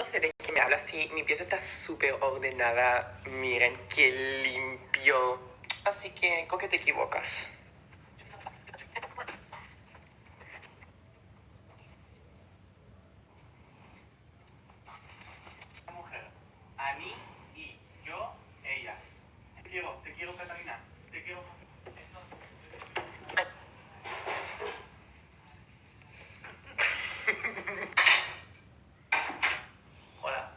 sé de qué me hablas. Sí, mi pieza está súper ordenada. Miren qué limpio. Así que creo que te equivocas. Mujer, Ani y yo, ella. Te quiero, Catalina. Te quiero. Hola.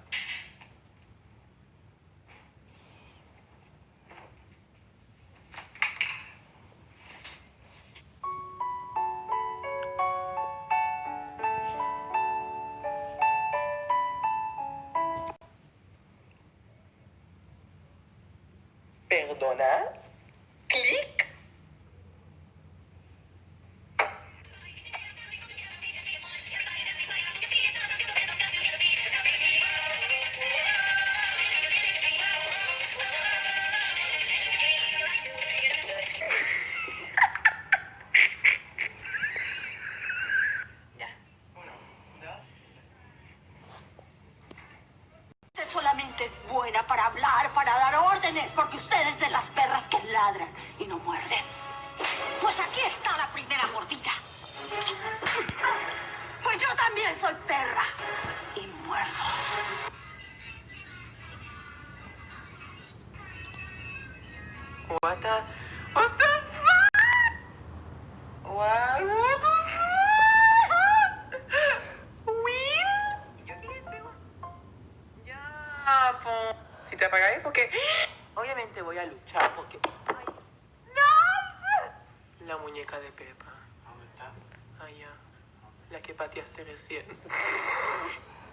¿Perdona? ¿Clic? Ya. Uno, dos. Usted solamente es buena para hablar, para dar órdenes, porque usted es de las perras que ladran y no muerden. Pues aquí está la primera mordida. Pues yo también soy perra y muerdo. What the fuck? What the fuck? ¿Will? ¿Yo qué le pego? Ya, po. Si te apagáis, porque obviamente voy a luchar, porque... ¡Ay! ¡No! La muñeca de Pepa. ¿Dónde está? Allá. La que pateaste recién.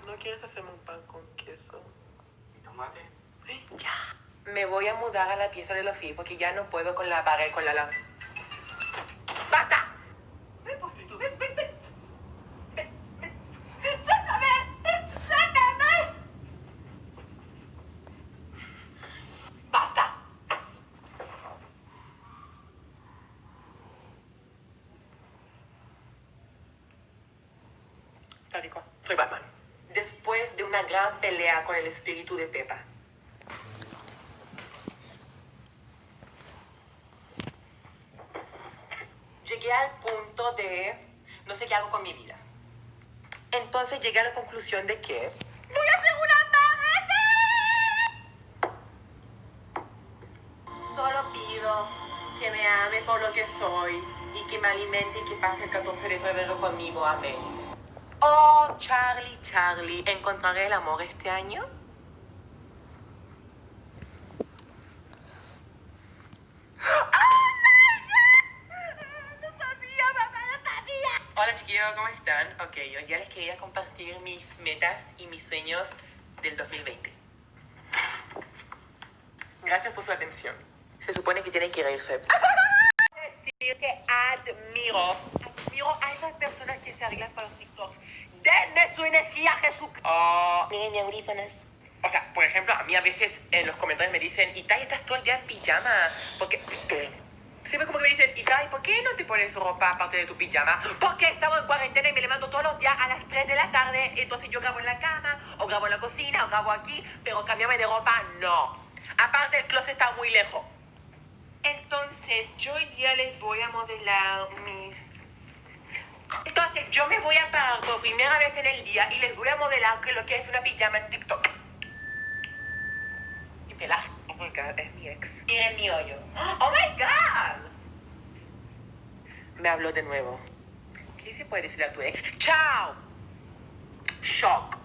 ¿No quieres hacerme un pan con queso? ¿Y tomate? Ya. Me voy a mudar a la pieza de Lofi porque ya no puedo con la pared, con la... ¡Basta! Ven, poquito, ven, ven, ven. ¡Basta! Está rico. Soy Batman. Después de una gran pelea con el espíritu de Pepa. Llegué al punto de no sé qué hago con mi vida. Entonces llegué a la conclusión de que voy a hacer una madre. Solo pido que me ame por lo que soy y que me alimente y que pase el 14 de febrero conmigo. Amén. Oh, Charlie, Charlie, ¿encontraré el amor este año? Hola chiquillos, ¿cómo están? Ok, hoy ya les quería compartir mis metas y mis sueños del 2020. Gracias por su atención. Se supone que tienen que reírse. Decir que admiro a esas personas que se arreglan para los TikToks. Denme su energía, Jesús. Miren mis audífonos. O sea, por ejemplo, a mí a veces en los comentarios me dicen, Itai, estás todo el día en pijama. Porque siempre como que me dicen, Itai, ¿por qué no te pones ropa aparte de tu pijama? Porque estamos en cuarentena y me levanto todos los días a las 3 de la tarde. Entonces yo grabo en la cama, o grabo en la cocina, o grabo aquí. Pero cambiarme de ropa, no. Aparte el closet está muy lejos. Entonces yo ya les voy a modelar mis... Entonces yo me voy a parar por primera vez en el día y les voy a modelar que lo que es una pijama en TikTok. Y pelar. Oh my god, es mi ex. Miren mi hoyo. Oh my god. Me habló de nuevo. ¿Qué se puede decirle a tu ex? ¡Chao! Shock.